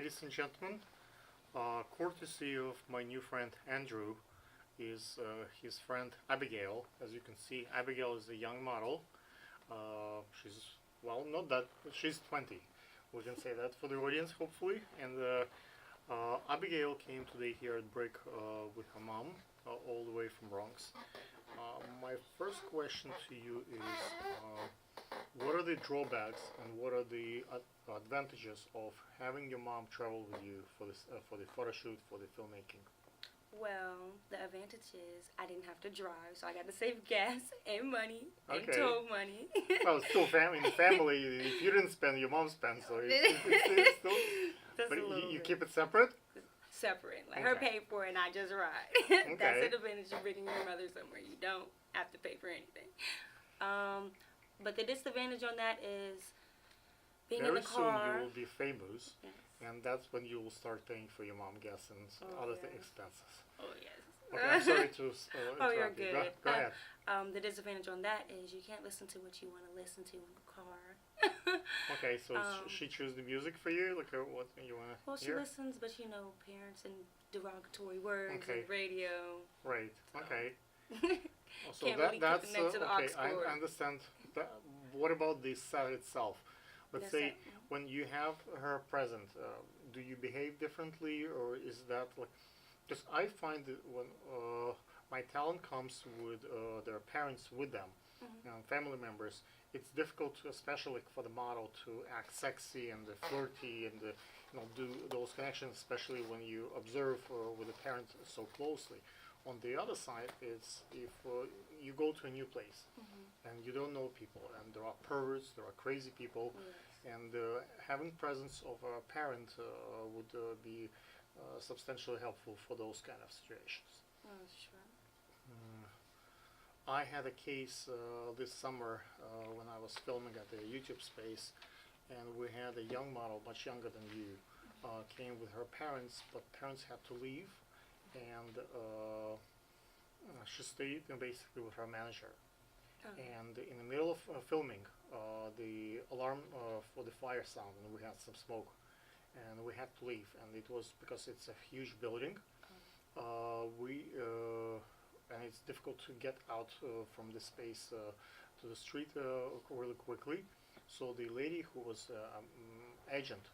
ladies and gentlemen, courtesy of my new friend Andrew is his friend Abigail. As you can see, Abigail is a young model. She's, well, not that, she's 20. We can say that for the audience, hopefully. And Abigail came today here at BRIC with her mom, all the way from Bronx. My first question to you is, what are the drawbacks and what are the advantages of having your mom travel with you for this for the photo shoot, for the filmmaking? Well, the advantage is I didn't have to drive, so I got to save gas and money and Okay. tow money. Well, it's still in the family. If you didn't spend, your mom spent, so it's still. Just But a little you bit. keep it separate. Separate. Like her Okay. pay for it and I just ride. Okay. That's the advantage of bringing your mother somewhere. You don't have to pay for anything. But the disadvantage on that is being in Very the soon car. you will be famous, Yes. and that's when you will start paying for your mom gas and other yes. expenses. Oh yes. Okay, I'm sorry to Oh, you're interrupt you. good. Go ahead. The disadvantage on that is you can't listen to what you want to listen to in the car. Okay, so she choose the music for you, like what you wanna Well, she hear? listens, but parents and derogatory words Okay. and radio. Right. Okay. So Can't really that's connect to the okay. aux I cord. understand. What about the set itself? Let's That's say it. when you have her present, do you behave differently, or is that like? Because I find that when my talent comes with their parents with them, family members, it's difficult, especially for the model, to act sexy and flirty and do those connections, especially when you observe with the parents so closely. On the other side, it's if you go to a new place and you don't know people, and there are perverts, there are crazy people, Yes. and having presence of a parent would be substantially helpful for those kind of situations. Oh, sure. I had a case this summer when I was filming at the YouTube space, and we had a young model, much younger than you, came with her parents, but parents had to leave, and she stayed basically with her manager. Oh. And in the middle of filming, the alarm for the fire sound, and we had some smoke, and we had to leave. And it was because it's a huge building. And it's difficult to get out from the space to the street really quickly. So the lady who was agent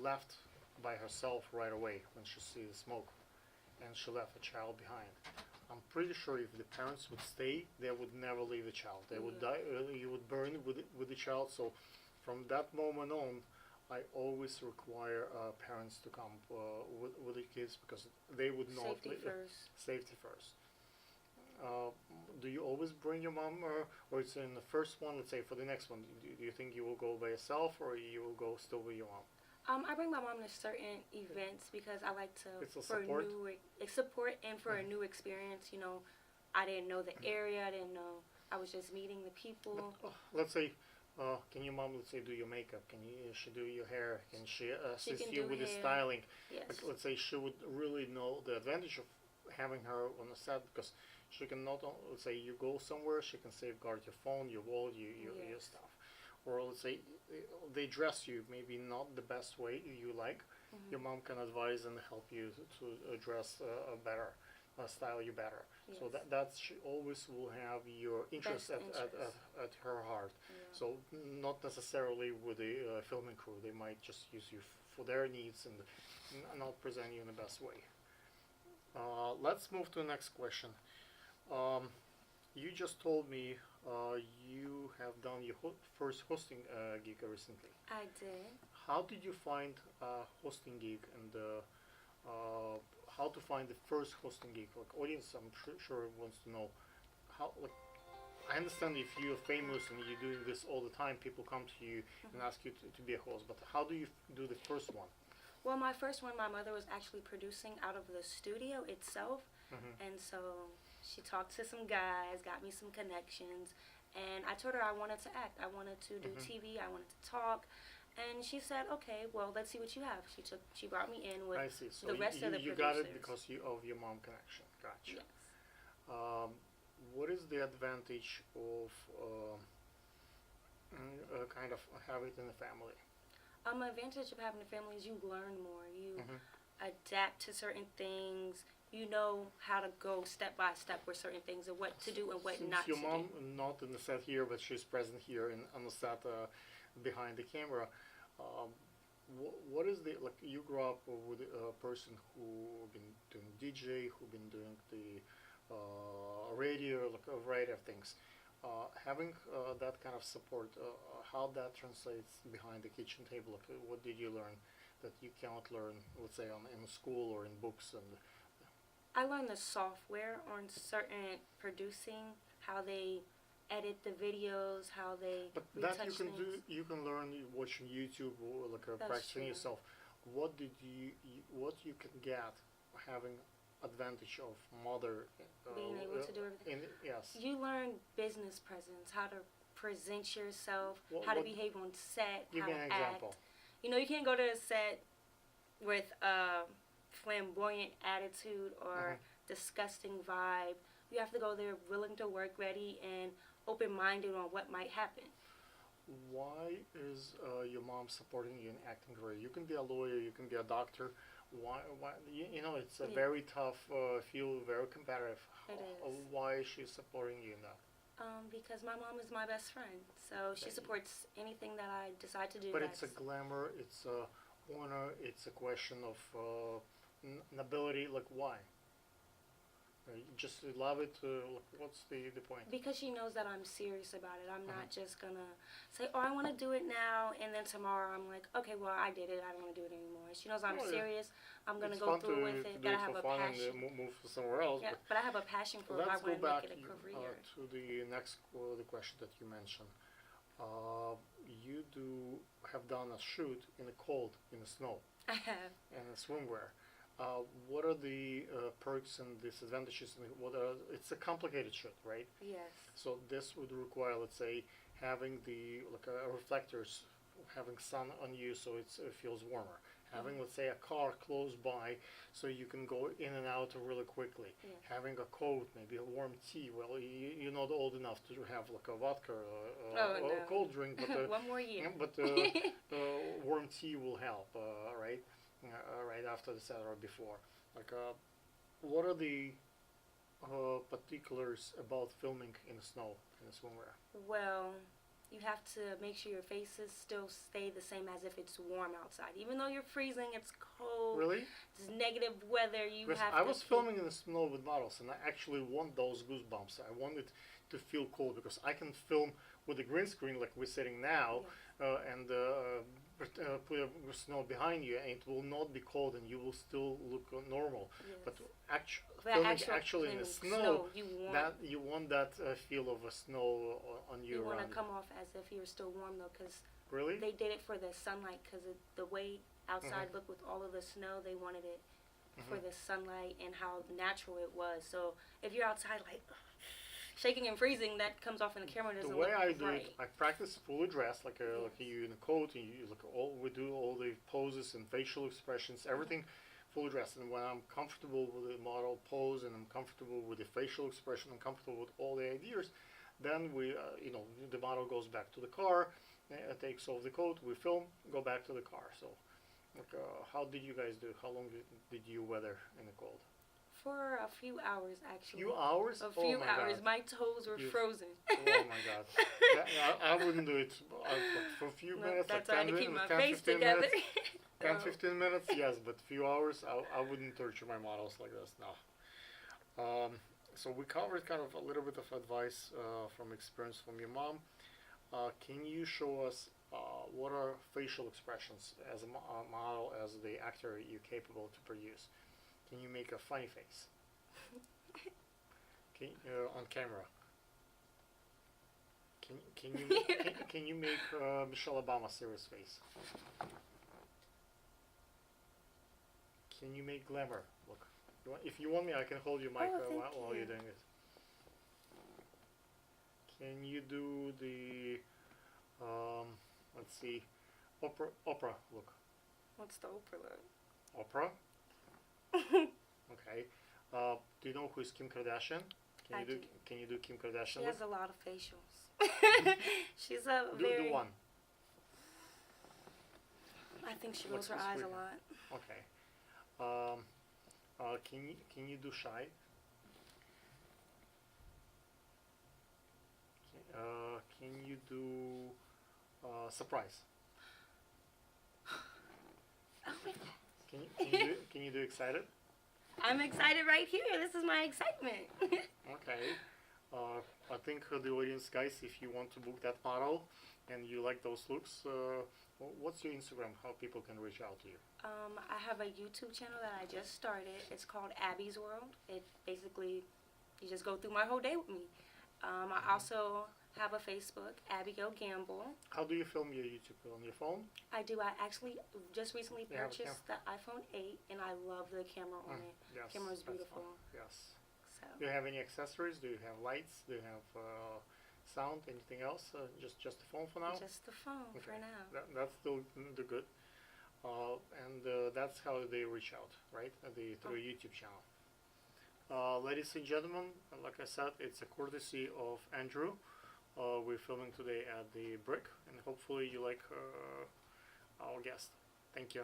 left by herself right away when she see the smoke, and she left the child behind. I'm pretty sure if the parents would stay, they would never leave the child. They would die. You would burn with the child. So, from that moment on, I always require parents to come with the kids because they would not. Safety first. Safety first. Do you always bring your mom, or it's in the first one? Let's say for the next one, do you think you will go by yourself, or you will go still with your mom? I bring my mom to certain events because I like to It's a for support? support and for a new experience. I didn't know the area. I didn't know. I was just meeting the people. Let's say, can your mom, let's say, do your makeup? Can she do your hair? Can she assist can you do with the hair. styling? Yes. Like, let's say she would really know the advantage of having her on the set because she can not only, let's say you go somewhere, she can safeguard your phone, your wallet, your Yes. stuff. Or let's say they dress you maybe not the best way you like. Your mom can advise and help you to dress better, style you better. Yes. So that's she always will have your interest Best at her heart. Yeah. So not necessarily with the filming crew. They might just use you for their needs and not present you in the best way. Let's move to the next question. You just told me you have done your first hosting gig recently. I did. How did you find hosting gig, and how to find the first hosting gig? Like audience, I'm sure wants to know how. Like, I understand if you're famous and you're doing this all the time, people come to you and ask you to be a host. But how do you do the first one? Well, my first one, my mother was actually producing out of the studio itself, and so she talked to some guys, got me some connections, and I told her I wanted to act. I wanted to do TV. I wanted to talk, and she said, "Okay, well, let's see what you have." She brought me in with I see. So the rest of the you got producers. it because of your mom connection. Gotcha. Yes. What is the advantage of kind of have it in the family? Advantage of having a family is you learn more. You Mhm. adapt to certain things. You know how to go step by step with certain things and what to do and what Since not your to mom do. not in the set here, but she's present here on the set behind the camera, um, what is the like? You grew up with a person who been doing DJ, who been doing the radio, like a variety of things. Having that kind of support, how that translates behind the kitchen table. Like, what did you learn that you cannot learn, let's say, in school or in books? And I learned the software on certain producing, how they edit the videos, how they but that you retouch can things. do. You can learn watching YouTube or like That's practicing true. yourself. What did what you can get having advantage of mother Being able to do everything. yes. You learn business presence, how to present yourself, how to What behave on set, give how me to an act. example. You know, you can't go to a set with a flamboyant attitude or disgusting vibe. You have to go there willing to work, ready, and open-minded on what might happen. Why is your mom supporting you in acting career? You can be a lawyer, you can be a doctor. Why you know it's a Yeah. very tough field, very competitive. It is. Why is she supporting you in that? Because my mom is my best friend, so she Okay. supports anything that I decide to do. But it's a glamour, it's a honor, it's a question of nobility. Like why? You just love it. What's the point? Because she knows that I'm serious about it. I'm not Mhm. just gonna say, "Oh, I want to do it now," and then tomorrow I'm like, "Okay, well, I did it. I don't want to do it anymore." She knows I'm Well, yeah. serious. I'm gonna It's go fun through with to it. do That I it have for a fun and passion. move somewhere else. Yeah, but I have a passion for it. I Let's go want to make back it a career. to the next the question that you mentioned. You do have done a shoot in the cold, in the snow, I have. and in swimwear. What are the perks and disadvantages? And what are, it's a complicated shoot, right? Yes. So this would require, let's say, having the like reflectors, having sun on you, so it feels warmer. Having, let's say, a car close by, so you can go in and out really quickly. Yeah. Having a coat, maybe a warm tea. Well, you're not old enough to have like a vodka Oh, or a no. cold drink, but One more year. but warm tea will help, right? Right after the set or before. Like, what are the particulars about filming in the snow in the swimwear? Well, you have to make sure your faces still stay the same as if it's warm outside. Even though you're freezing, it's cold, Really? it's negative weather, you Because have I to was keep- filming in the snow with models, and I actually want those goosebumps. I wanted to feel cold because I can film with the green screen like we're sitting now, and put a snow behind you, and it will not be cold, and you will still look normal. Yes. But But filming actually in the snow, you want that you want that feel of a snow on you you want to around. come off as if you're still warm though, because Really? they did it for the sunlight. Because the way outside looked with all of the snow, they wanted it for the sunlight and how natural it was. So if you're outside like shaking and freezing, that comes off in the camera. The Doesn't way look I do right. it, I practice fully dressed, like Yes. you in a coat, and you look all we do all the poses and facial expressions, everything fully dressed. And when I'm comfortable with the model pose and I'm comfortable with the facial expression, I'm comfortable with all the ideas, then we, the model goes back to the car, takes off the coat, we film, go back to the car. So, like, how did you guys do? How long did you weather in the cold? For a few hours, actually. Few hours? A Oh few my hours. God. My toes were You- frozen. Oh my God. I wouldn't do it for a few No, minutes, that's like why I had 10, to keep my 10 face 15 together. minutes. 10, Oh. 15 minutes, yes, but few hours, I wouldn't torture my models like this, no. So we covered kind of a little bit of advice from experience from your mom. Can you show us what are facial expressions as a model, as the actor you're capable to produce? Can you make a funny face? On camera? Can you make Michelle Obama serious face? Can you make glamour? Look, if you want me, I can hold your mic thank while you. you're doing it. Can you do the let's see, opera look? What's the Oprah look? Opera? Okay. Do you know who is Kim Kardashian? I do. Can you do Kim Kardashian She look? has a lot of facials. She's a Do very. one. I think she What's rolls her the eyes a squeak? lot. Okay. Can you do shy? Can you do surprise? Oh my God. Can you do excited? I'm excited right here. This is my excitement. Okay. I think the audience, guys, if you want to book that model and you like those looks, what's your Instagram? How people can reach out to you? I have a YouTube channel that I just started. It's called Abby's World. It basically, you just go through my whole day with me. I also have a Facebook, Abigail Gamble. How do you film your YouTube? On your phone? I do. I actually just recently You have a purchased the iPhone 8, and I love the camera on it. Yes. Camera is that's beautiful. fine. Yes. So Do you have any accessories? Do you have lights? Do you have sound? Anything else? Just the phone for now? just the phone for Okay. now. That's still the good. And that's how they reach out, right? Through a YouTube channel. Ladies and gentlemen, like I said, it's a courtesy of Andrew. We're filming today at the BRIC, and hopefully you like our guest. Thank you.